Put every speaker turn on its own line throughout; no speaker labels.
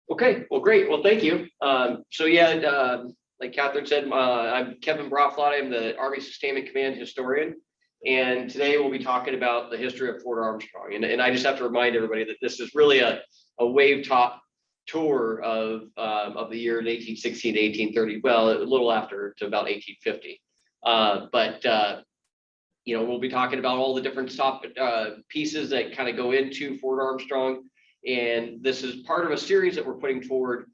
Okay, well, great. Well, thank you. Like Catherine said, I'm Kevin Braafladt. I'm the Army Sustainment Command historian. And today we'll be talking about the history of Fort Armstrong. And I just have to remind everybody that this is really a wave top tour of the year 1816 to 1830. Well, a little after to about 1850. We'll be talking about all the different top pieces that kind of go into Fort Armstrong. And this is part of a series that we're putting forward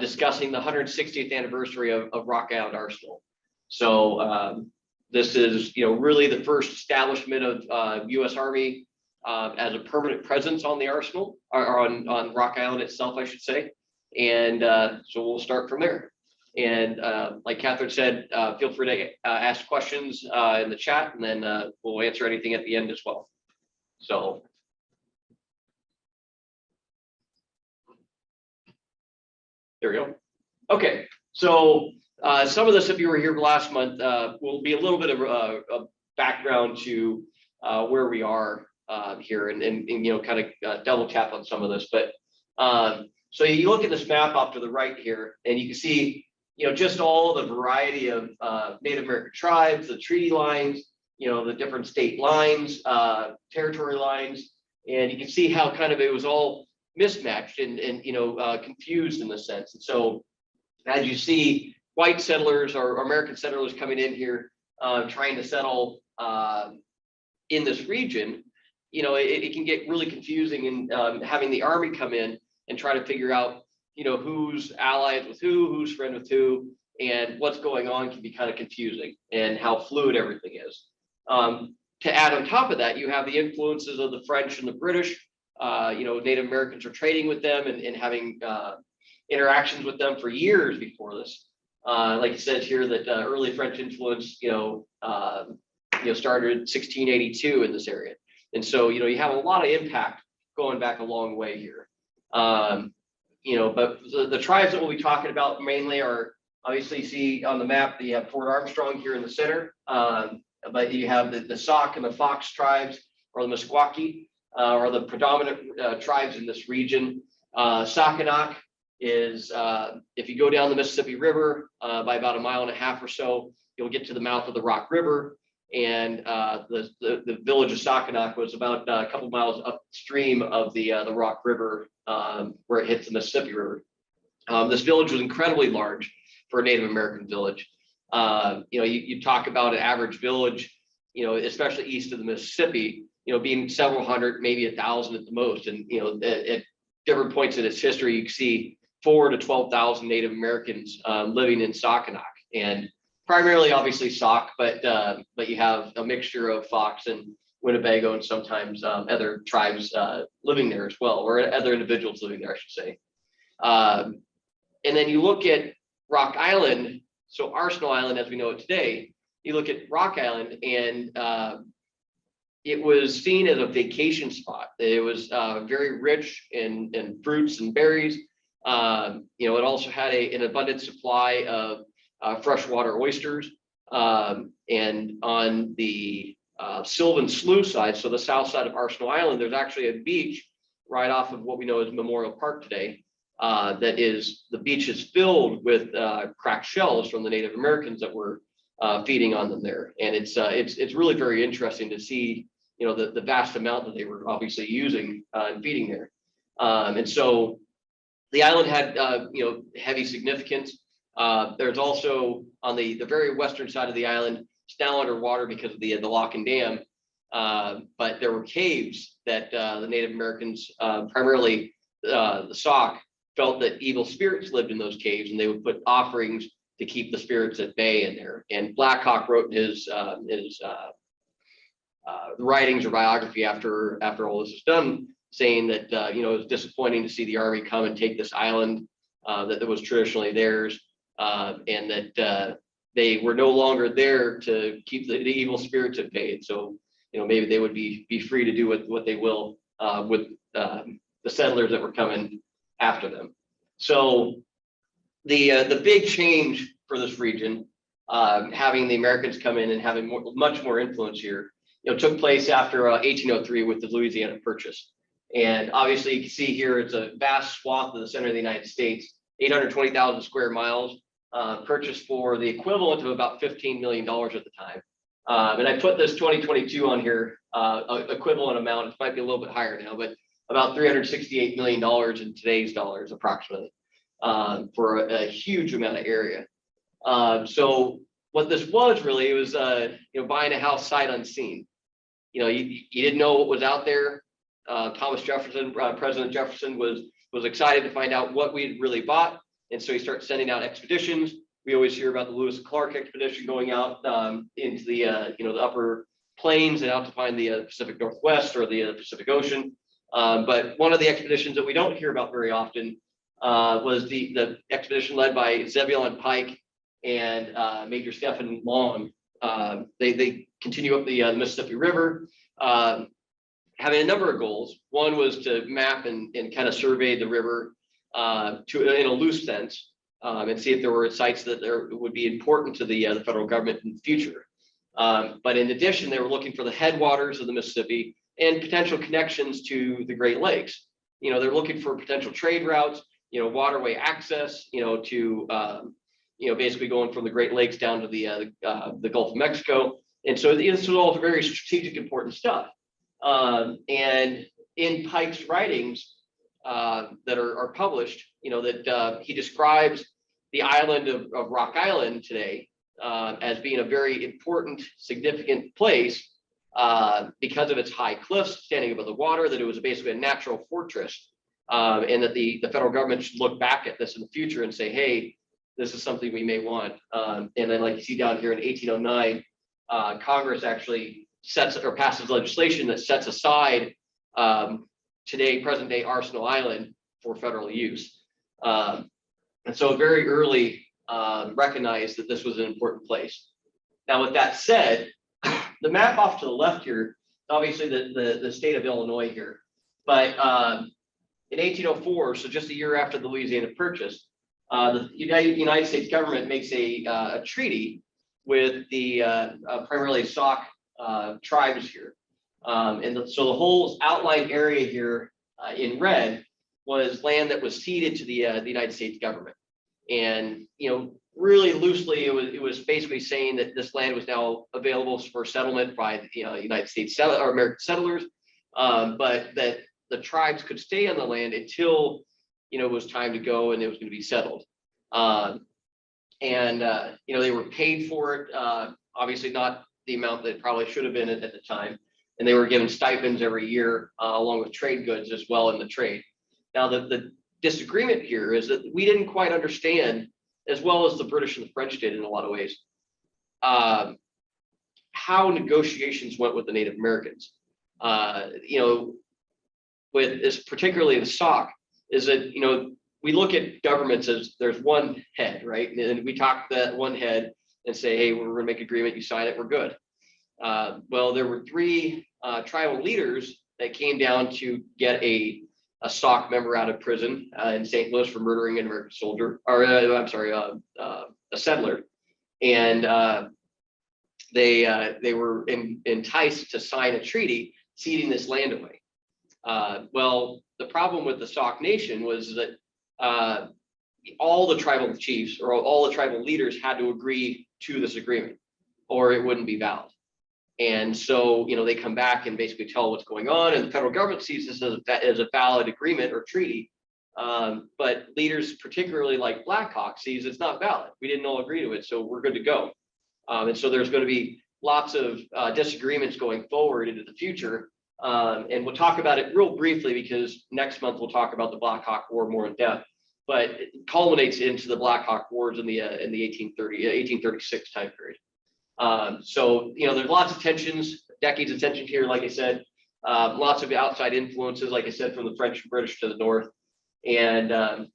discussing the 160th anniversary of Rock Island Arsenal. So this is, really the first establishment of U.S. Army as a permanent presence on the arsenal, or on Rock Island itself, I should say. And so we'll start from there. And like Catherine said, feel free to ask questions in the chat, and then we'll answer anything at the end as well. So. There we go. Okay, so some of this, if you were here last month, will be a little bit of a background to where we are here, and kind of double tap on some of this. But so you look at this map off to the right here, and you can see, just all the variety of Native American tribes, the treaty lines, the different state lines, territory lines, and you can see how kind of it was all mismatched and confused in the sense. And so as you see white settlers or American settlers coming in here trying to settle in this region, it can get really confusing, and having the Army come in and try to figure out who's allies with who's friend with who, and what's going on can be kind of confusing, and how fluid everything is. To add on top of that, you have the influences of the French and the British. Native Americans are trading with them and having interactions with them for years before this. Like it says here that early French influence, started in 1682 in this area. And so, you have a lot of impact going back a long way here. But the tribes that we'll be talking about mainly are, obviously you see on the map that you have Fort Armstrong here in the center, but you have the Sauk and the Fox tribes, or the Meskwaki. Are the predominant tribes in this region. Saukanack is, if you go down the Mississippi River by about 1.5 miles or so, you'll get to the mouth of the Rock River, and the village of Saukanack was about a couple miles upstream of the Rock River, where it hits the Mississippi River. This village was incredibly large for a Native American village. You talk about an average village, especially east of the Mississippi, being several hundred, maybe 1,000 at the most. And, at different points in its history, you can see 4,000 to 12,000 Native Americans living in Saukanack, and primarily obviously Sauk, but you have a mixture of Fox and Winnebago, and sometimes other tribes living there as well, or other individuals living there, I should say. And then you look at Rock Island, so Arsenal Island as we know it today, you look at Rock Island, and it was seen as a vacation spot. It was very rich in fruits and berries. It also had an abundant supply of freshwater oysters. And on the Sylvan Slough side, so the south side of Arsenal Island, there's actually a beach right off of what we know as Memorial Park today. The beach is filled with cracked shells from the Native Americans that were feeding on them there. And it's really very interesting to see the vast amount that they were obviously using and feeding there. And so the island had heavy significance. There's also on the very western side of the island, it's now underwater because of the lock and dam, but there were caves that the Native Americans, primarily the Sauk, felt that evil spirits lived in those caves, and they would put offerings to keep the spirits at bay in there. And Blackhawk wrote his writings or biography after all this was done, saying that it was disappointing to see the Army come and take this island that was traditionally theirs, and that they were no longer there to keep the evil spirits at bay. And so maybe they would be free to do what they will with the settlers that were coming after them. So the big change for this region, having the Americans come in and having much more influence here, took place after 1803 with the Louisiana Purchase. And obviously you can see here, it's a vast swath of the center of the United States, 820,000 square miles, purchased for the equivalent of about $15 million at the time. And I put this 2022 on here, equivalent amount. It might be a little bit higher now, but about $368 million in today's dollars, approximately, for a huge amount of area. So what this was really, it was buying a house sight unseen. You didn't know what was out there. Thomas Jefferson, President Jefferson, was excited to find out what we had really bought, and so he starts sending out expeditions. We always hear about the Lewis and Clark expedition going out into the the upper plains and out to find the Pacific Northwest or the Pacific Ocean. But one of the expeditions that we don't hear about very often was the expedition led by Zebulon Pike and Major Stephen Long. They continue up the Mississippi River, having a number of goals. One was to map and kind of survey the river in a loose sense, and see if there were sites that there would be important to the federal government in the future. But in addition, they were looking for the headwaters of the Mississippi and potential connections to the Great Lakes. They're looking for potential trade routes, waterway access, to basically going from the Great Lakes down to the Gulf of Mexico. And so this was all very strategic, important stuff. And in Pike's writings that are published, that he describes the island of Rock Island today as being a very important, significant place because of its high cliffs standing above the water, that it was basically a natural fortress, and that the federal government should look back at this in the future and say, hey, this is something we may want. And then, like you see down here in 1809, Congress actually passes legislation that sets aside present day Arsenal Island for federal use. And so very early recognized that this was an important place. Now, with that said, the map off to the left here, obviously the state of Illinois here, but in 1804, so just a year after the Louisiana Purchase, the United States government makes a treaty with the primarily Sauk tribes here. So the whole outlined area here in red was land that was ceded to the United States government. And, really loosely, it was basically saying that this land was now available for settlement by the United States or American settlers, but that the tribes could stay on the land until it was time to go and it was going to be settled. They were paid for it, obviously not the amount that probably should have been at the time, and they were given stipends every year along with trade goods as well in the trade. Now the disagreement here is that we didn't quite understand, as well as the British and the French did in a lot of ways, how negotiations went with the Native Americans. With this, particularly the Sauk, is that we look at governments as there's one head, right? And we talk to that one head and say, hey, we're going to make an agreement, you sign it, we're good. Well, there were three tribal leaders that came down to get a Sauk member out of prison in St. Louis for murdering an American soldier, or a settler, and they were enticed to sign a treaty ceding this land away. Well, the problem with the Sauk Nation was that all the tribal chiefs or all the tribal leaders had to agree to this agreement, or it wouldn't be valid. And so, they come back and basically tell what's going on, and the federal government sees this as a valid agreement or treaty. But leaders, particularly like Blackhawk, sees it's not valid. We didn't all agree to it, so we're good to go. And so there's going to be lots of disagreements going forward into the future. And we'll talk about it real briefly because next month we'll talk about the Blackhawk War more in depth. But it culminates into the Blackhawk Wars in the 1836 time period. So there's lots of tensions, decades of tension here. Like I said, lots of outside influences, like I said, from the French and British to the north. And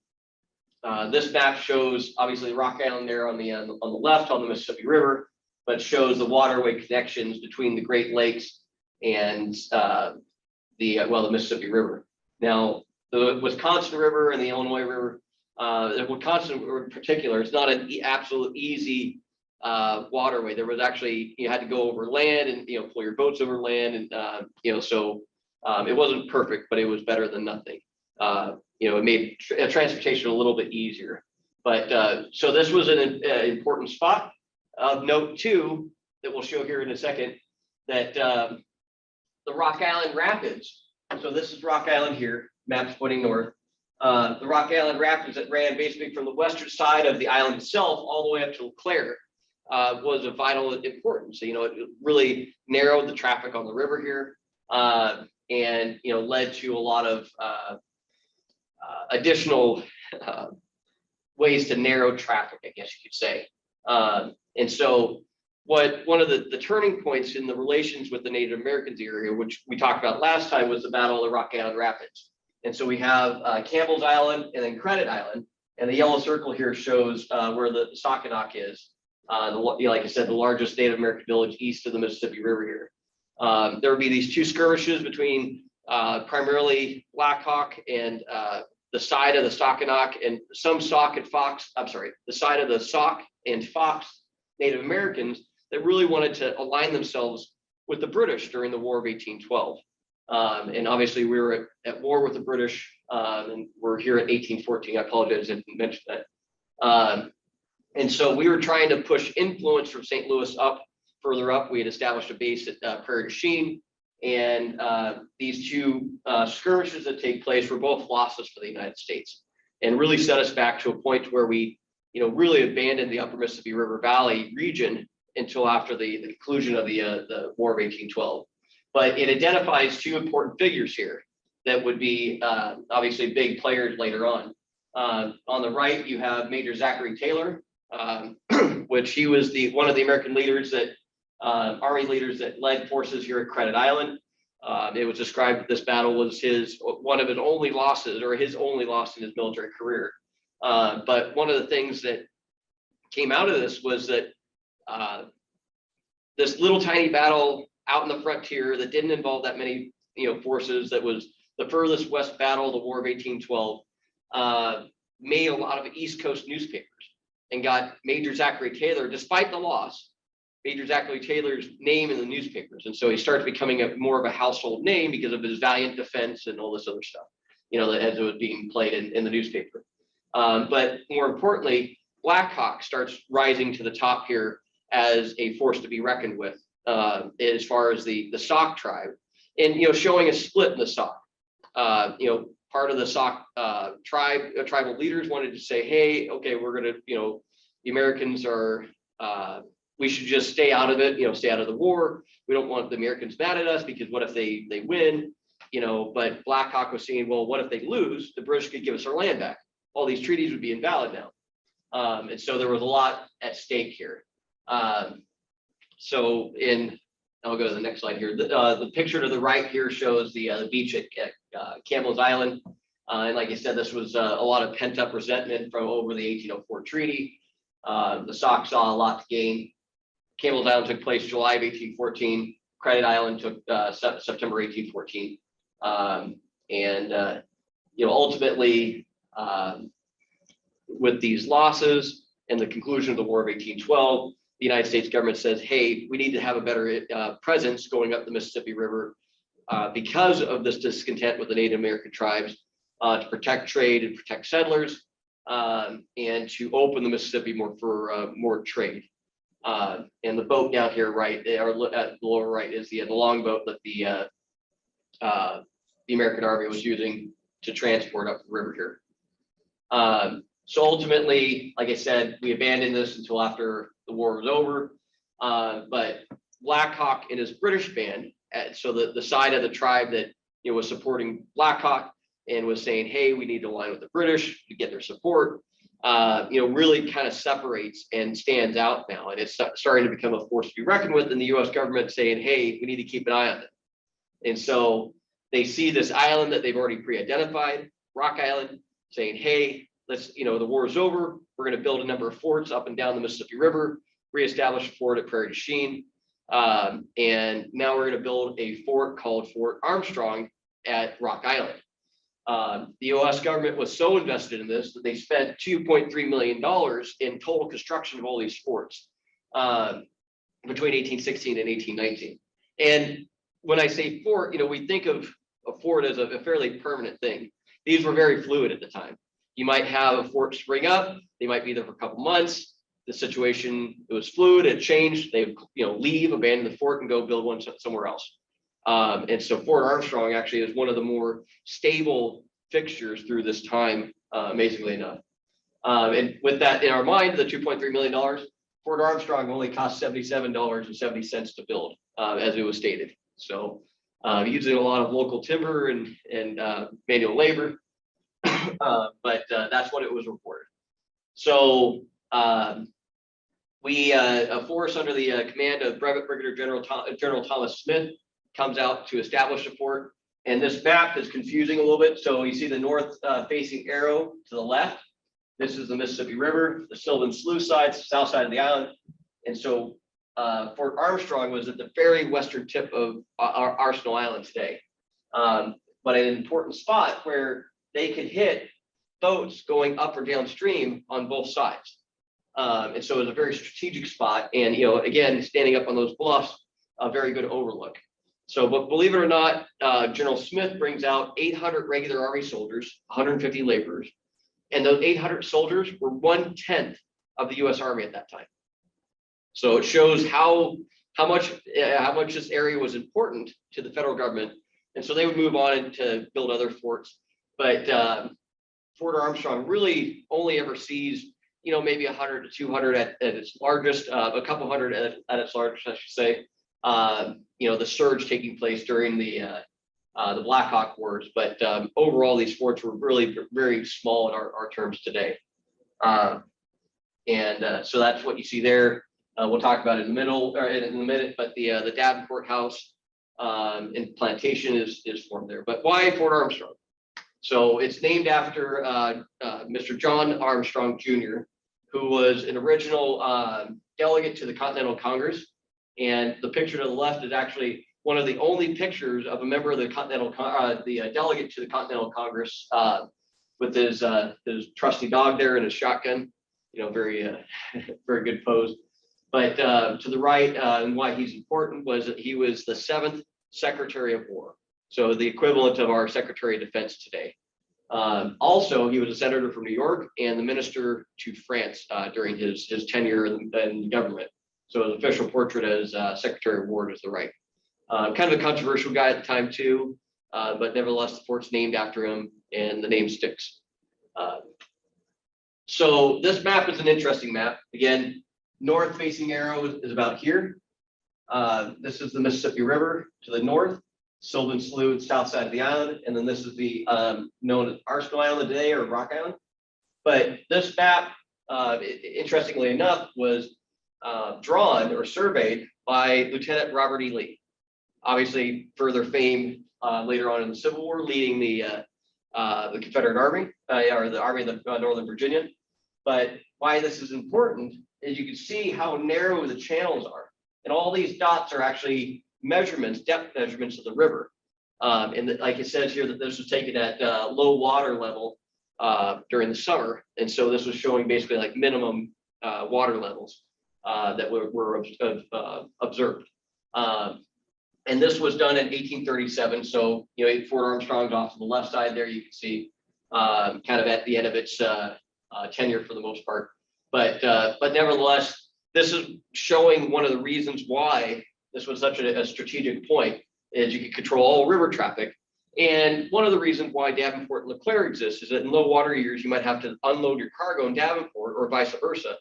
this map shows obviously Rock Island there on the left on the Mississippi River, but shows the waterway connections between the Great Lakes and the Mississippi River. Now, the Wisconsin River and the Illinois River, the Wisconsin River in particular, it's not an absolute easy waterway. There was actually, you had to go over land and pull your boats over land, and so It wasn't perfect, but it was better than nothing. It made transportation a little bit easier. But so this was an important spot. Of note too, that we'll show here in a second, that the Rock Island Rapids. So this is Rock Island here, maps pointing north. The Rock Island Rapids that ran basically from the western side of the island itself all the way up to Eau Claire was of vital importance. So, it really narrowed the traffic on the river here, and led to a lot of additional ways to narrow traffic, I guess you could say. And so one of the turning points in the relations with the Native Americans area, which we talked about last time, was the Battle of the Rock Island Rapids. And so we have Campbell's Island and then Credit Island, and the yellow circle here shows where the Saukanack is. Like I said, the largest Native American village east of the Mississippi River here. There would be these two skirmishes between primarily Blackhawk and the side of the Saukanack and some Sauk and Fox, the side of the Sauk and Fox Native Americans that really wanted to align themselves with the British during the War of 1812. And obviously we were at war with the British, and we're here at 1814. I apologize if I didn't mention that. And so we were trying to push influence from St. Louis further up. We had established a base at Prairie du Chien, and these two skirmishes that take place were both losses for the United States, and really set us back to a point where we, really abandoned the Upper Mississippi River Valley region until after the conclusion of the War of 1812. But it identifies two important figures here that would be obviously big players later on. On the right, you have Major Zachary Taylor, which he was one of the American leaders Army leaders that led forces here at Credit Island. It was described that this battle was one of his only losses, or his only loss in his military career. But one of the things that came out of this was that this little tiny battle out in the frontier that didn't involve that many forces, that was the furthest west battle, the War of 1812, made a lot of East Coast newspapers and got Major Zachary Taylor, despite the loss, Major Zachary Taylor's name in the newspapers. And so he starts becoming more of a household name because of his valiant defense and all this other stuff, as it was being played in the newspaper. But more importantly, Blackhawk starts rising to the top here as a force to be reckoned with, as far as the Sauk tribe, and showing a split in the Sauk. Part of the Sauk tribal leaders wanted to say, hey, okay, we're gonna, the Americans are, we should just stay out of it, stay out of the war. We don't want the Americans mad at us, because what if they win? But Blackhawk was saying, well, what if they lose? The British could give us our land back. All these treaties would be invalid now. And so there was a lot at stake here. So I'll go to the next slide here. The picture to the right here shows the beach at Campbell's Island. And like I said, this was a lot of pent up resentment from over the 1804 treaty. The Sauk saw a lot to gain. Campbell's Island took place July of 1814. Credit Island took September 1814. Ultimately, with these losses and the conclusion of the War of 1812, the United States government says, hey, we need to have a better presence going up the Mississippi River because of this discontent with the Native American tribes, to protect trade and protect settlers, and to open the Mississippi more for more trade. And the boat down here, right, or at the lower right, is the longboat that the American Army was using to transport up the river here. So ultimately, like I said, we abandoned this until after the war was over. But Blackhawk and his British band, so the side of the tribe that was supporting Blackhawk and was saying, hey, we need to align with the British to get their support, really kind of separates and stands out now. And it's starting to become a force to be reckoned with, and the US government saying, hey, we need to keep an eye on it. And so they see this island that they've already pre-identified, Rock Island, saying, hey, let's, the war is over. We're going to build a number of forts up and down the Mississippi River, reestablish a fort at Prairie du Chien. And now we're going to build a fort called Fort Armstrong at Rock Island. The US government was so invested in this that they spent $2.3 million in total construction of all these forts between 1816 and 1819. And when I say fort, we think of a fort as a fairly permanent thing. These were very fluid at the time. You might have a fort spring up, they might be there for a couple months. The situation, it was fluid, it changed. They leave, abandon the fort, and go build one somewhere else. And so Fort Armstrong actually is one of the more stable fixtures through this time, amazingly enough. And with that in our mind, the $2.3 million, Fort Armstrong only cost $77.70 to build, as it was stated. So using a lot of local timber and manual labor, but that's what it was reported. So a force under the command of Brevet Brigadier General Thomas Smith comes out to establish a fort. And this map is confusing a little bit. So you see the north facing arrow to the left. This is the Mississippi River, the Sylvan Slough side, south side of the island. And so Fort Armstrong was at the very western tip of our Arsenal Island today. But an important spot where they could hit boats going up or downstream on both sides. And so it was a very strategic spot. And, again, standing up on those bluffs, a very good overlook. So, but believe it or not, General Smith brings out 800 regular Army soldiers, 150 laborers. And those 800 soldiers were 1/10 of the U.S. Army at that time. So it shows how much this area was important to the federal government. And so they would move on to build other forts. But Fort Armstrong really only ever sees, maybe 100 to 200 at its largest, a couple hundred at its largest, I should say. The surge taking place during the Blackhawk Wars, but overall these forts were really very small in our terms today. So that's what you see there. We'll talk about it in a minute, but the Davenport House and plantation is formed there. But why Fort Armstrong? So it's named after Mr. John Armstrong Jr., who was an original delegate to the Continental Congress. And the picture to the left is actually one of the only pictures of a member of the delegate to the Continental Congress with his trusty dog there and his shotgun. Very very good pose. But to the right, and why he's important was that he was the 7th Secretary of War, so the equivalent of our Secretary of Defense today. Also, he was a senator from New York and the minister to France during his tenure in government. So his official portrait as Secretary of War is the right. Kind of a controversial guy at the time too, but nevertheless, the fort's named after him and the name sticks. So this map is an interesting map. Again, north facing arrow is about here. This is the Mississippi River to the north, Sylvan Slough, south side of the island. And then this is the known as Arsenal Island today, or Rock Island. But this map, interestingly enough, was drawn or surveyed by Lieutenant Robert E. Lee. Obviously, further fame later on in the Civil War, leading the Confederate Army, or the Army of Northern Virginia. But why this is important is you can see how narrow the channels are. And all these dots are actually measurements, depth measurements of the river. And like it says here, that this was taken at low water level during the summer. And so this was showing basically like minimum water levels that were observed. And this was done in 1837. So, Fort Armstrong's off to the left side there, you can see kind of at the end of its tenure for the most part. But nevertheless, this is showing one of the reasons why this was such a strategic point, is you can control all river traffic. And one of the reasons why Davenport and LeClaire exists is that in low water years, you might have to unload your cargo in Davenport or vice versa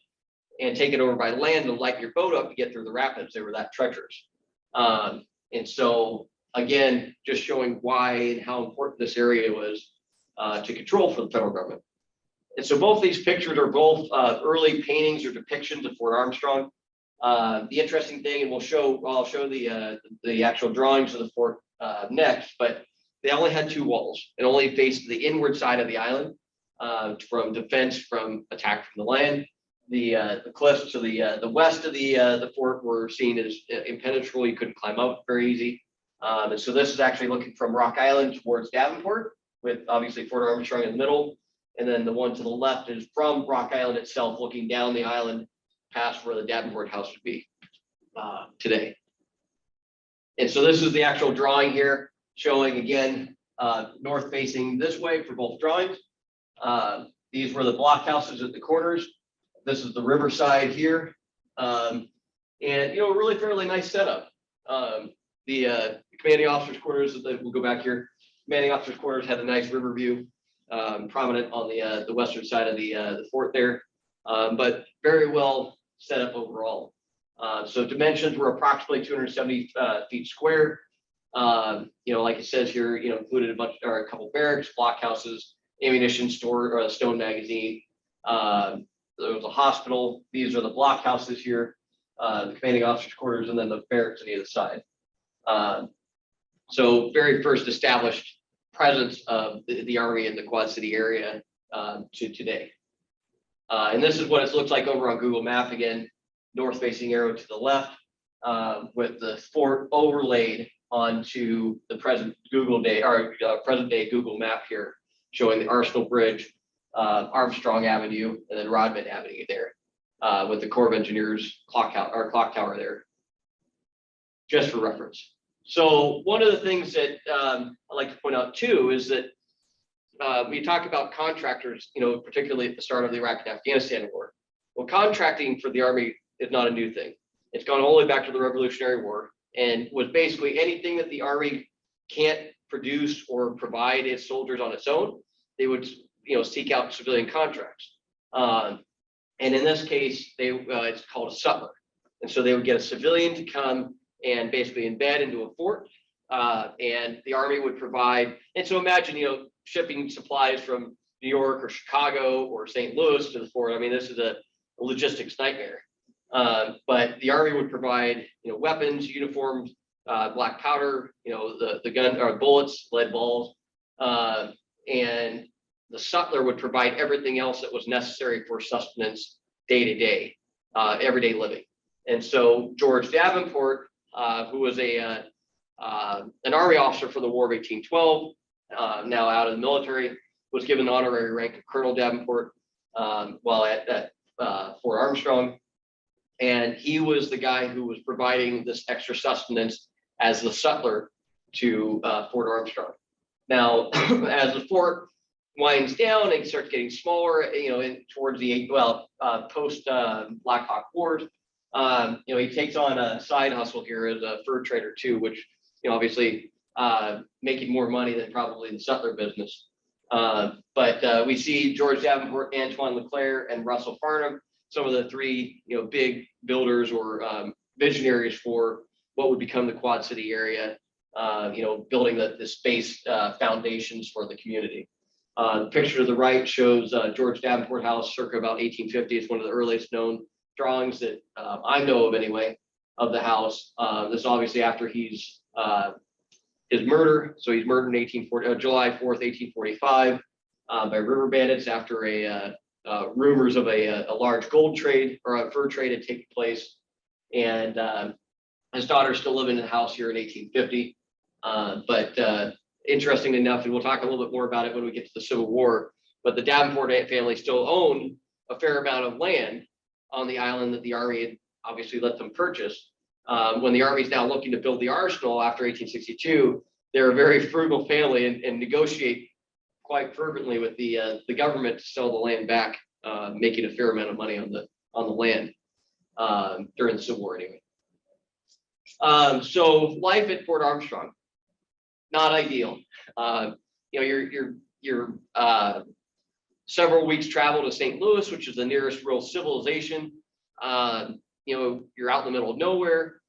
and take it over by land to lighten your boat up to get through the rapids. They were that treacherous. And so, again, just showing why and how important this area was to control for the federal government. And so both these pictures are both early paintings or depictions of Fort Armstrong. The interesting thing, and I'll show the actual drawings of the fort next, but they only had 2 walls and only faced the inward side of the island from defense from attack from the land. The cliffs to the west of the fort were seen as impenetrable. You couldn't climb up very easy. And so this is actually looking from Rock Island towards Davenport, with obviously Fort Armstrong in the middle. And then the one to the left is from Rock Island itself, looking down the island past where the Davenport house would be today. And so this is the actual drawing here, showing again north facing this way for both drawings. These were the blockhouses at the corners. This is the riverside here. And, really fairly nice setup. The commanding officer's quarters, we'll go back here. Commanding officer's quarters had a nice river view, prominent on the western side of the fort there, but very well set up overall. So dimensions were approximately 270 feet square. Like it says here, included a couple barracks, blockhouses, ammunition store, or a stone magazine. There was a hospital. These are the blockhouses here, the commanding officer's quarters, and then the barracks on either side. So very first established presence of the Army in the Quad City area to today. And this is what it looks like over on Google Map again, north facing arrow to the left, with the fort overlaid onto the present day Google Map here, showing the Arsenal Bridge, Armstrong Avenue, and then Rodman Avenue there, with the Corps of Engineers clock tower there, just for reference. So one of the things that I'd like to point out too is that we talk about contractors, particularly at the start of the Iraq and Afghanistan war. Well, contracting for the Army is not a new thing. It's gone all the way back to the Revolutionary War, and was basically anything that the Army can't produce or provide its soldiers on its own, they would seek out civilian contracts. And in this case, it's called a sutler. And so they would get a civilian to come and basically embed into a fort, and the Army would provide. And so imagine, shipping supplies from New York or Chicago or St. Louis to the fort. I mean, this is a logistics nightmare. But the Army would provide, weapons, uniforms, black powder, the gun or bullets, lead balls, and the sutler would provide everything else that was necessary for sustenance day to day, everyday living. And so George Davenport, who was an Army officer for the War of 1812, now out of the military, was given the honorary rank of Colonel Davenport while at Fort Armstrong. And he was the guy who was providing this extra sustenance as the sutler to Fort Armstrong. Now, as the fort winds down and starts getting smaller, towards the post Blackhawk Wars, he takes on a side hustle here as a fur trader too, which obviously making more money than probably the sutler business. But we see George Davenport, Antoine Leclerc, and Russell Farnham, some of the three big builders or visionaries for what would become the Quad City area, building the space foundations for the community. The picture to the right shows George Davenport House circa about 1850. It's one of the earliest known drawings that I know of anyway of the house. This is obviously after his murder. So he's murdered in July 4th, 1845 by river bandits after rumors of a large gold trade or a fur trade had taken place. And his daughter's still living in the house here in 1850. But interesting enough, and we'll talk a little bit more about it when we get to the Civil War, but the Davenport family still owned a fair amount of land on the island that the Army had obviously let them purchase. When the Army is now looking to build the arsenal after 1862, they're a very frugal family and negotiate quite fervently with the government to sell the land back, making a fair amount of money on the land during the Civil War anyway. So life at Fort Armstrong, not ideal. You're several weeks travel to St. Louis, which is the nearest real civilization. You're out in the middle of nowhere.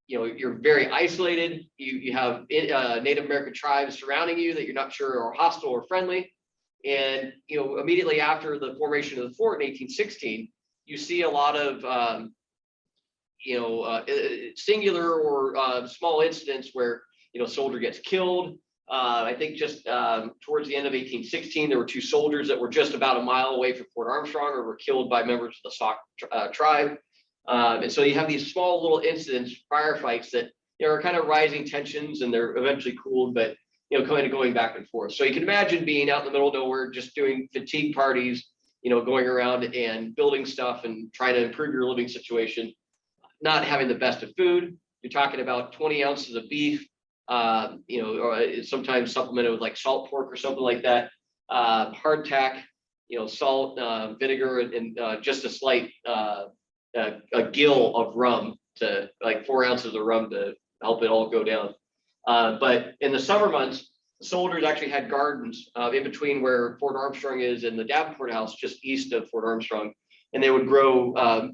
You're very isolated. You have Native American tribes surrounding you that you're not sure are hostile or friendly. And immediately after the formation of the fort in 1816, you see a lot of singular or small incidents where a soldier gets killed. I think just towards the end of 1816, there were two soldiers that were just about a mile away from Fort Armstrong or were killed by members of the Sauk tribe. And so you have these small little incidents, firefights that are kind of rising tensions, and they're eventually cooled, but kind of going back and forth. So you can imagine being out in the middle of nowhere, just doing fatigue parties, going around and building stuff and trying to improve your living situation, not having the best of food. You're talking about 20 ounces of beef, or it's sometimes supplemented with like salt pork or something like that. Hardtack, salt, vinegar, and just a slight a gill of rum, to like 4 ounces of rum to help it all go down. But in the summer months, the soldiers actually had gardens in between where Fort Armstrong is and the Davenport house, just east of Fort Armstrong, and they would grow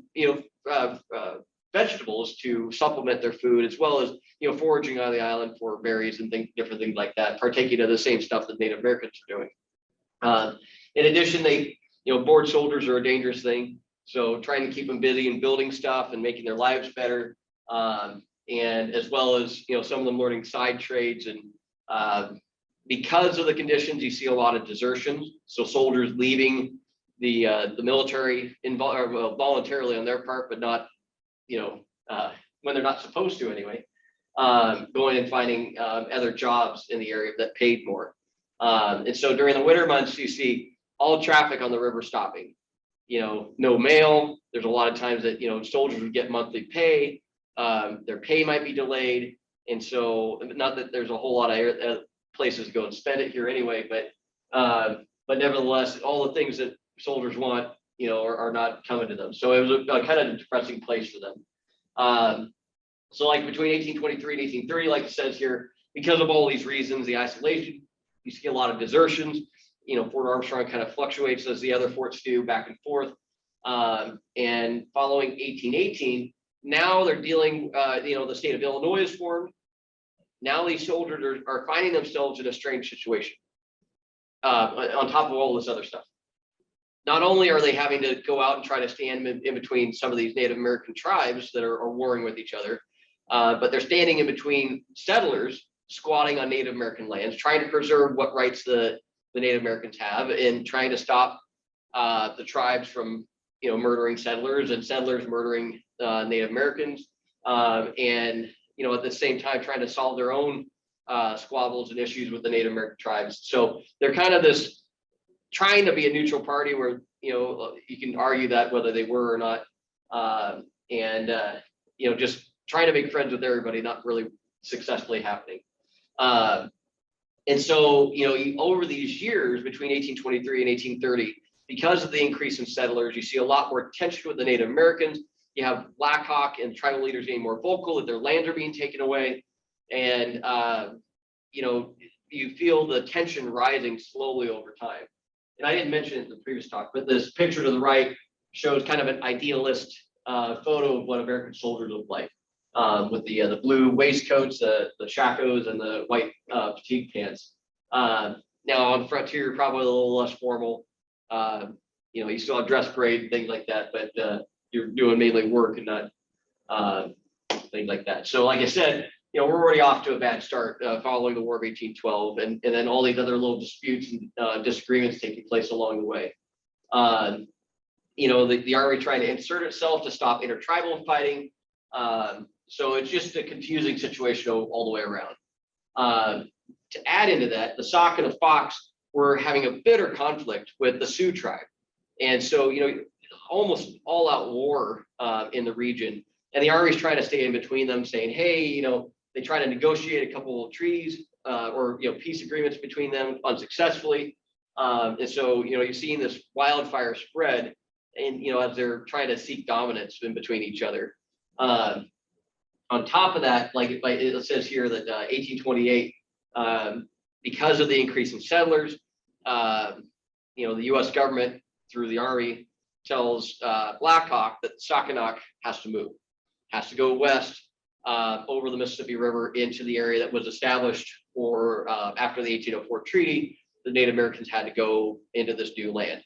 vegetables to supplement their food, as well as foraging on the island for berries and different things like that, partaking of the same stuff that Native Americans are doing. In addition, bored soldiers are a dangerous thing, so trying to keep them busy and building stuff and making their lives better, and as well as some of them learning side trades. And because of the conditions, you see a lot of desertions, so soldiers leaving the military voluntarily on their part, but not when they're not supposed to anyway, going and finding other jobs in the area that paid more. And so during the winter months, you see all traffic on the river stopping. No mail. There's a lot of times that soldiers would get monthly pay. Their pay might be delayed, and so not that there's a whole lot of places to go and spend it here anyway, but nevertheless, all the things that soldiers want, are not coming to them. So it was a kind of a depressing place for them. So like between 1823 and 1830, like it says here, because of all these reasons, the isolation, you see a lot of desertions. Fort Armstrong kind of fluctuates as the other forts do, back and forth. And following 1818, now they're dealing, the state of Illinois is formed. Now these soldiers are finding themselves in a strange situation, on top of all this other stuff. Not only are they having to go out and try to stand in between some of these Native American tribes that are warring with each other, but they're standing in between settlers squatting on Native American lands, trying to preserve what rights the Native Americans have, and trying to stop the tribes from murdering settlers and settlers murdering Native Americans, and at the same time trying to solve their own squabbles and issues with the Native American tribes. So they're kind of this trying to be a neutral party where you can argue that whether they were or not, and just trying to make friends with everybody, not really successfully happening. And so over these years between 1823 and 1830, because of the increase in settlers, you see a lot more tension with the Native Americans. You have Blackhawk and tribal leaders getting more vocal that their lands are being taken away, and you feel the tension rising slowly over time. And I didn't mention it in the previous talk, but this picture to the right shows kind of an idealist photo of what American soldiers look like, with the blue waistcoats, the shakos, and the white fatigue pants. Now on frontier, probably a little less formal. You still have dress parade, things like that, but you're doing mainly work and not things like that. So like I said, we're already off to a bad start following the War of 1812, and then all these other little disputes and disagreements taking place along the way. The Army trying to insert itself to stop intertribal fighting. So it's just a confusing situation all the way around. To add into that, the Sauk and the Fox were having a bitter conflict with the Sioux tribe. And so, almost all out war in the region. And the Army's trying to stay in between them, saying, hey, they try to negotiate a couple of treaties or peace agreements between them unsuccessfully. And so, you're seeing this wildfire spread, and as they're trying to seek dominance in between each other. On top of that, like it says here that 1828, because of the increase in settlers, the U.S. government through the Army tells Blackhawk that Saukanack has to move, has to go west over the Mississippi River into the area that was established for after the 1804 treaty. The Native Americans had to go into this new land.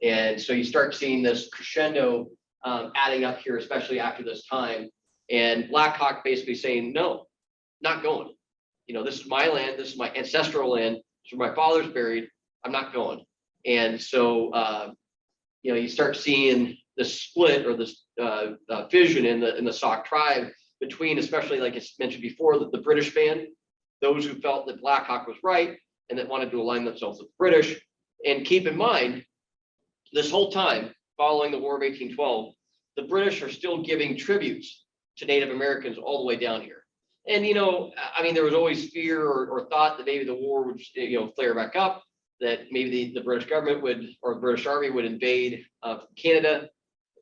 And so you start seeing this crescendo adding up here, especially after this time. And Blackhawk basically saying, no, not going. This is my land. This is my ancestral land. This is where my father's buried. I'm not going. And so, you start seeing this split or this fission in the Sauk tribe between, especially like I mentioned before, the British band, those who felt that Blackhawk was right and that wanted to align themselves with the British. And keep in mind, this whole time following the War of 1812, the British are still giving tributes to Native Americans all the way down here. And, you know, I mean, there was always fear or thought that maybe the war would, you know, flare back up, that maybe the British government would, or the British Army would invade Canada.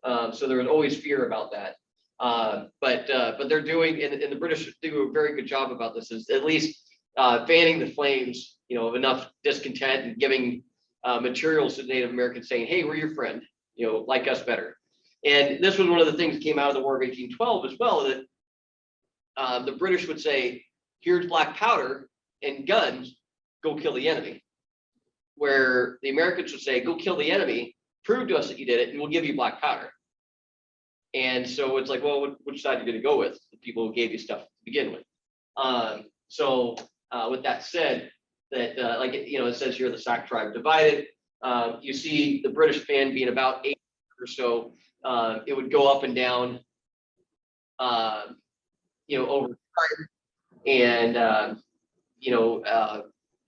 So there was always fear about that. But they're doing, and the British do a very good job about this, is at least fanning the flames, you know, of enough discontent and giving materials to Native Americans saying, hey, we're your friend, you know, like us better. And this was one of the things that came out of the War of 1812 as well, that the British would say, here's black powder and guns, go kill the enemy. Where the Americans would say, go kill the enemy, prove to us that you did it, and we'll give you black powder. And so it's like, well, which side are you going to go with? The people who gave you stuff to begin with. So with that said, that like, you know, it says here, the Sac tribe divided. You see the British fan being about 8 or so. It would go up and down, you know, over time. And, you know,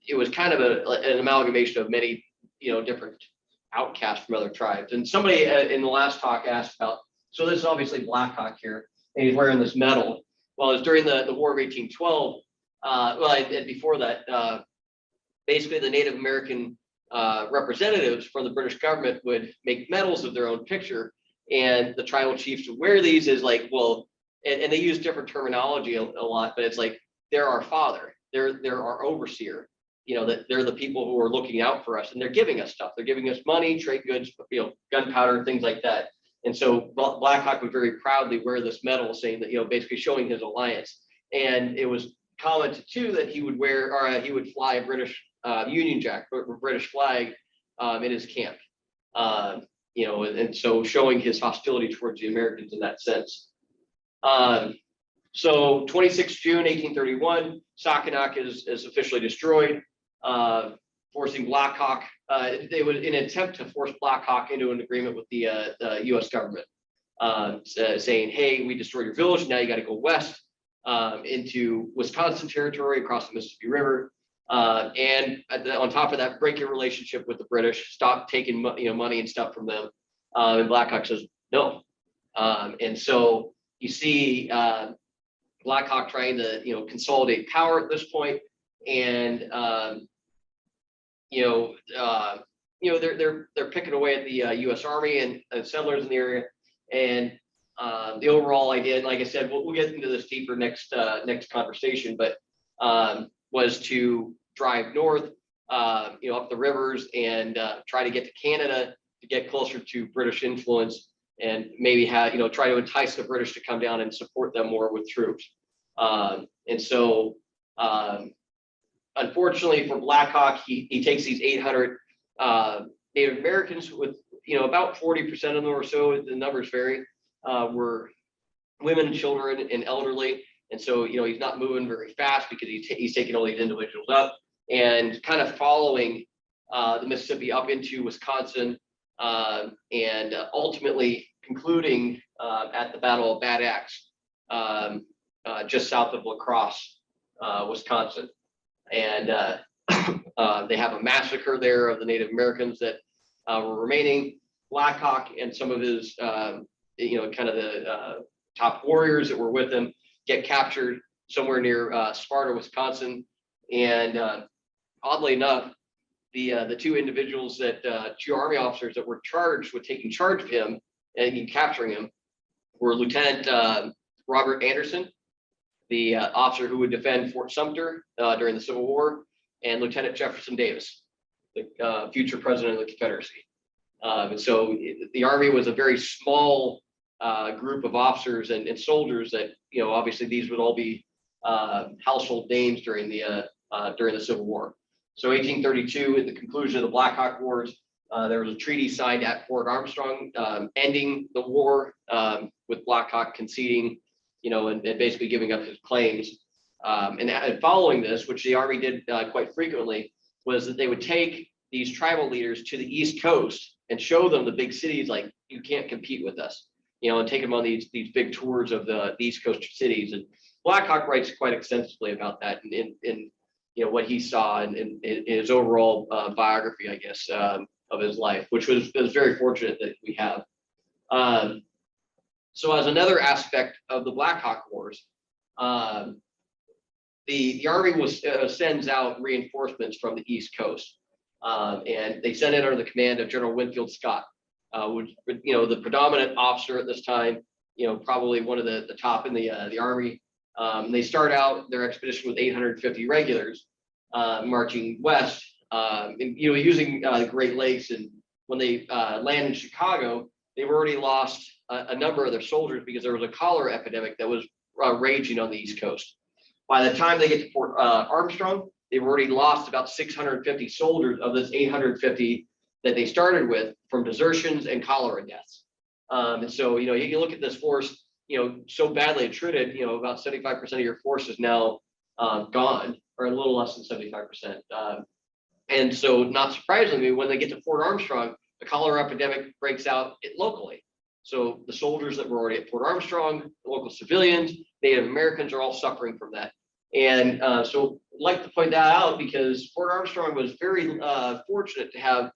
it was kind of an amalgamation of many, you know, different outcasts from other tribes. And somebody in the last talk asked about, so this is obviously Blackhawk here, and he's wearing this medal. Well, it was during the War of 1812. And before that, basically the Native American representatives from the British government would make medals of their own picture, and the tribal chiefs would wear these as like, well, and they use different terminology a lot, but it's like, they're our father, they're our overseer, you know, that they're the people who are looking out for us, and they're giving us stuff. They're giving us money, trade goods, you know, gunpowder, things like that. And so Blackhawk would very proudly wear this medal, saying that, you know, basically showing his alliance. And it was commented too that he would wear, or he would fly a British Union Jack, or British flag in his camp. You know, and so showing his hostility towards the Americans in that sense. So 26 June 1831, Sackanac is officially destroyed, forcing Blackhawk. They would, in an attempt to force Blackhawk into an agreement with the U.S. government, saying, "Hey, we destroyed your village. Now you got to go west into Wisconsin territory, across the Mississippi River, and on top of that, break your relationship with the British. Stop taking money and stuff from them." And Blackhawk says no, and so you see Blackhawk trying to consolidate power at this point, and they're picking away at the U.S. Army and settlers in the area, and the overall idea, like I said, we'll get into this deeper next conversation, but was to drive north, up the rivers, and try to get to Canada to get closer to British influence, and maybe try to entice the British to come down and support them more with troops. And so unfortunately for Blackhawk, he takes these 800 Native Americans, with about 40% of them or so, the numbers vary, were women, children, and elderly. And so he's not moving very fast because he's taking all these individuals up and kind of following the Mississippi up into Wisconsin, and ultimately concluding at the Battle of Bad Axe, just south of La Crosse, Wisconsin. And they have a massacre there of the Native Americans that were remaining. Blackhawk and some of his, kind of the top warriors that were with him get captured somewhere near Sparta, Wisconsin. And oddly enough, the two individuals two Army officers that were charged with taking charge of him and capturing him were Lieutenant Robert Anderson, the officer who would defend Fort Sumter during the Civil War, and Lieutenant Jefferson Davis, the future president of the Confederacy. And so the Army was a very small group of officers and soldiers that, obviously these would all be household names during the Civil War. So 1832, at the conclusion of the Blackhawk Wars, there was a treaty signed at Fort Armstrong, ending the war, with Blackhawk conceding, and basically giving up his claims. And following this, which the Army did quite frequently, was that they would take these tribal leaders to the East Coast and show them the big cities, like, you can't compete with us, and take them on these big tours of the East Coast cities. And Blackhawk writes quite extensively about that in what he saw in his overall biography, I guess, of his life, which was very fortunate that we have. So as another aspect of the Blackhawk Wars, the Army sends out reinforcements from the East Coast, and they sent it under the command of General Winfield Scott, which, the predominant officer at this time, probably one of the top in the Army. They start out their expedition with 850 regulars, marching west, using the Great Lakes. And when they land in Chicago, they've already lost a number of their soldiers because there was a cholera epidemic that was raging on the East Coast. By the time they get to Fort Armstrong, they've already lost about 650 soldiers of this 850 that they started with from desertions and cholera deaths. And so, you look at this force, so badly attrited, about 75% of your force is now gone, or a little less than 75%. And so, not surprisingly, when they get to Fort Armstrong, the cholera epidemic breaks out locally. So the soldiers that were already at Fort Armstrong, the local civilians, Native Americans are all suffering from that. And so I'd like to point that out because Fort Armstrong was very fortunate to have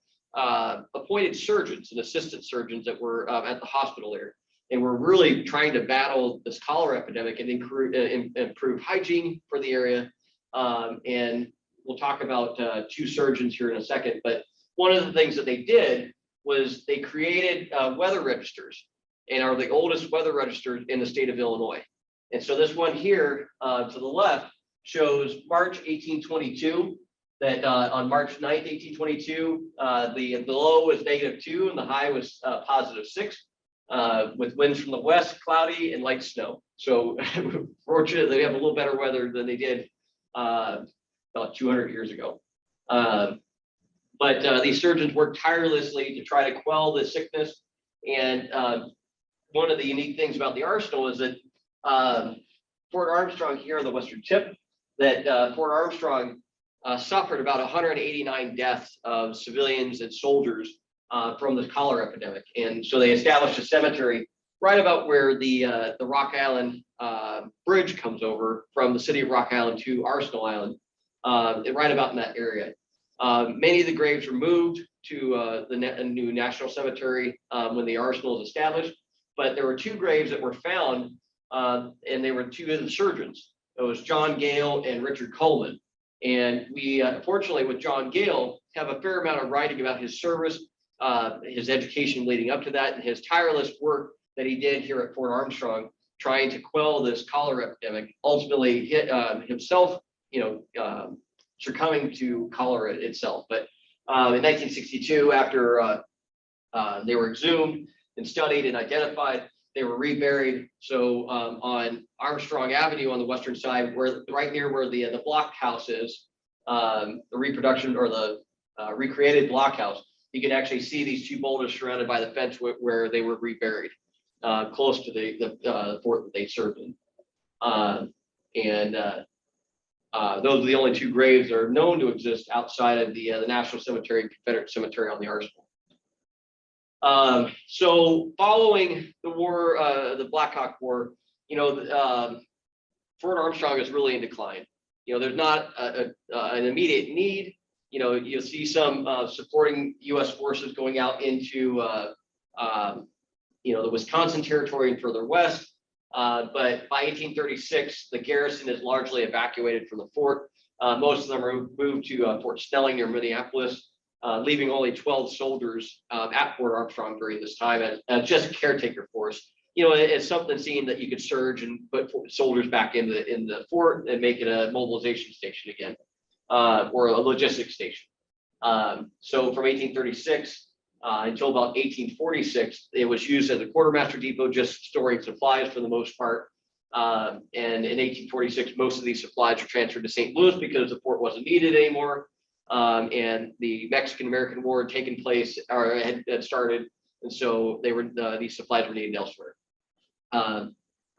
appointed surgeons and assistant surgeons that were at the hospital there. And we're really trying to battle this cholera epidemic and improve hygiene for the area. And we'll talk about two surgeons here in a second. But one of the things that they did was they created weather registers, and are the oldest weather registers in the state of Illinois. And so this one here to the left shows March 1822, that on March 9th, 1822, the low was -2 and the high was +6, with winds from the west, cloudy and light snow. So fortunately, they have a little better weather than they did about 200 years ago. But these surgeons worked tirelessly to try to quell the sickness. And one of the unique things about the arsenal is that Fort Armstrong here on the western tip, that Fort Armstrong suffered about 189 deaths of civilians and soldiers from the cholera epidemic. And so they established a cemetery right about where the Rock Island bridge comes over from the city of Rock Island to Arsenal Island, right about in that area. Many of the graves were moved to the new National Cemetery when the arsenal was established, but there were two graves that were found, and they were two of the surgeons. It was John Gale and Richard Coleman. And we, fortunately, with John Gale, have a fair amount of writing about his service, his education leading up to that, and his tireless work that he did here at Fort Armstrong, trying to quell this cholera epidemic. Ultimately, himself, succumbing to cholera itself. But in 1962, after they were exhumed and studied and identified, they were reburied. So on Armstrong Avenue on the western side, where right near where the blockhouse is, the reproduction or the recreated blockhouse, you can actually see these two boulders surrounded by the fence where they were reburied, close to the fort that they served in. Those are the only two graves that are known to exist outside of the National Cemetery and Confederate Cemetery on the Arsenal. So following the war, the Blackhawk War, Fort Armstrong is really in decline. There's not an immediate need. You'll see some supporting U.S. forces going out into the Wisconsin Territory and further west. But by 1836, the garrison is largely evacuated from the fort. Most of them are moved to Fort Snelling near Minneapolis, leaving only 12 soldiers at Fort Armstrong during this time as just a caretaker force. It's something seen that you could surge and put soldiers back in the fort and make it a mobilization station again, or a logistics station. So from 1836 until about 1846, it was used as a quartermaster depot, just storing supplies for the most part. And in 1846, most of these supplies were transferred to St. Louis because the fort wasn't needed anymore. And the Mexican-American War had taken place or had started, and so these supplies were needed elsewhere.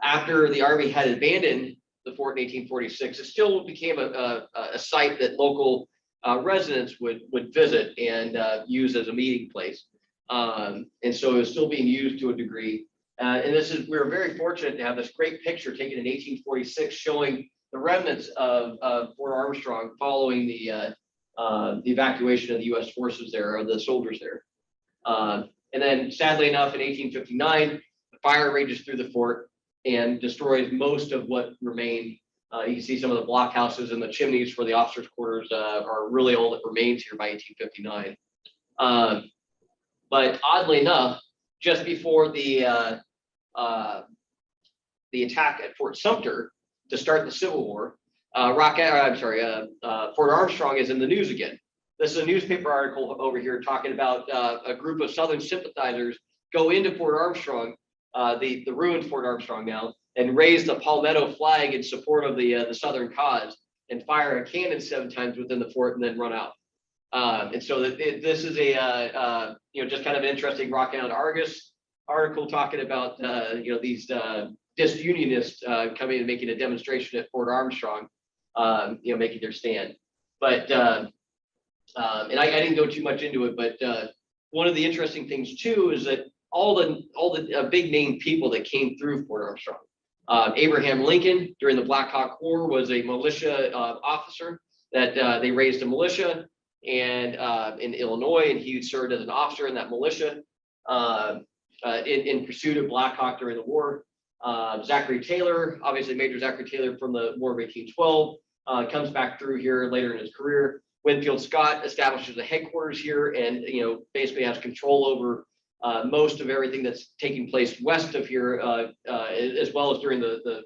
After the Army had abandoned the fort in 1846, it still became a site that local residents would visit and use as a meeting place. And so it was still being used to a degree. And we were very fortunate to have this great picture taken in 1846 showing the remnants of Fort Armstrong following the evacuation of the U.S. forces there, or the soldiers there. And then sadly enough, in 1859, the fire rages through the fort and destroys most of what remained You can see some of the blockhouses and the chimneys for the officers' quarters are really all that remains here by 1859. But oddly enough, just before the attack at Fort Sumter to start the Civil War, Fort Armstrong is in the news again. This is a newspaper article over here talking about a group of Southern sympathizers go into Fort Armstrong, the ruined Fort Armstrong now, and raise the palmetto flag in support of the Southern cause, and fire a cannon 7 times within the fort and then run out. And so this is a just kind of an interesting Rock Island Argus article talking about these disunionists coming and making a demonstration at Fort Armstrong, making their stand. But and I didn't go too much into it, but one of the interesting things too is that all the big name people that came through Fort Armstrong. Abraham Lincoln during the Blackhawk War was a militia officer that they raised a militia and in Illinois, and he served as an officer in that militia in pursuit of Blackhawk during the war. Zachary Taylor, obviously Major Zachary Taylor from the War of 1812, comes back through here later in his career. Winfield Scott establishes the headquarters here and basically has control over most of everything that's taking place west of here, as well as during the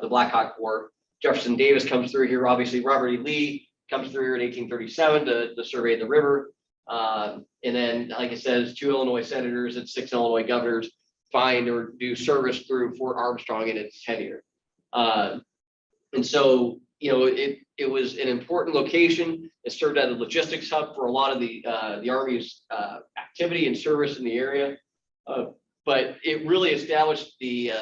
Blackhawk War. Jefferson Davis comes through here. Obviously, Robert E. Lee comes through here in 1837 to survey the river. And then, like I said, 2 Illinois senators and 6 Illinois governors find or do service through Fort Armstrong in its tenure. And so, it was an important location. It served as a logistics hub for a lot of the Army's activity and service in the area. But it really established the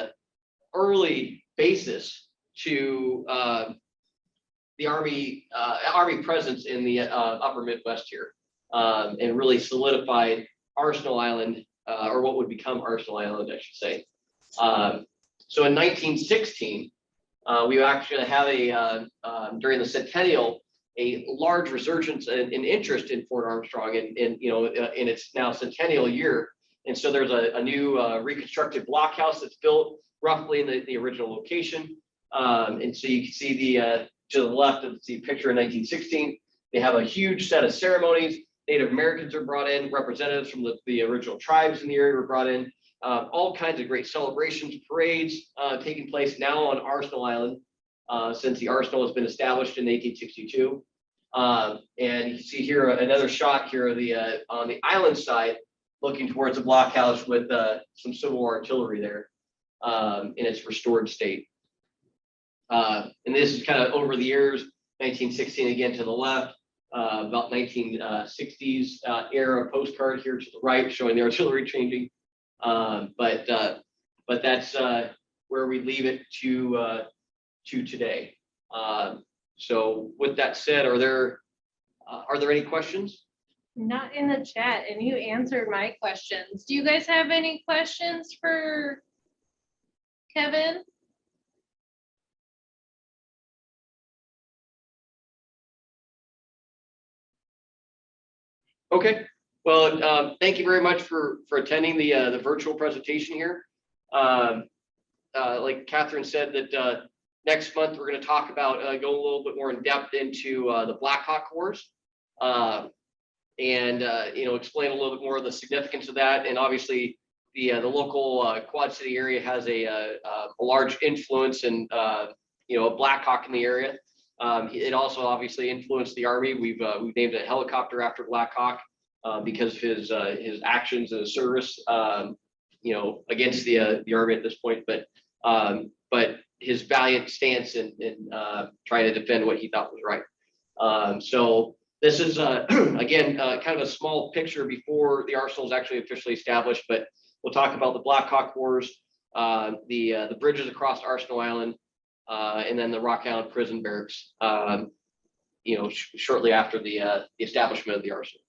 early basis to the Army presence in the upper Midwest here, and really solidified Arsenal Island, or what would become Arsenal Island, I should say. So in 1916, we actually have during the centennial, a large resurgence in interest in Fort Armstrong in its now centennial year. And so there's a new reconstructed blockhouse that's built roughly in the original location. And so you can see to the left of the picture in 1916, they have a huge set of ceremonies. Native Americans are brought in, representatives from the original tribes in the area were brought in. All kinds of great celebrations, parades taking place now on Arsenal Island since the Arsenal has been established in 1862. And you can see here another shot here of on the island side, looking towards the blockhouse with some Civil War artillery there in its restored state. And this is kind of over the years, 1916 again to the left, about 1960s era postcard here to the right showing the artillery changing. But that's where we leave it to today. So with that said, are there any questions?
Not in the chat, and you answered my questions. Do you guys have any questions for Kevin?
Okay. Well, thank you very much for attending the virtual presentation here. Like Catherine said, that next month we're going to talk about go a little bit more in depth into the Blackhawk Wars, and explain a little bit more of the significance of that. And obviously, the local Quad City area has a large influence and a Blackhawk in the area. It also obviously influenced the Army. We've named a helicopter after Blackhawk because of his actions and his service, against the Army at this point. But his valiant stance in trying to defend what he thought was right. So this is again kind of a small picture before the Arsenal is actually officially established. But we'll talk about the Blackhawk Wars, the bridges across Arsenal Island. And then the Rock Island prison barracks, shortly after the establishment of the Arsenal.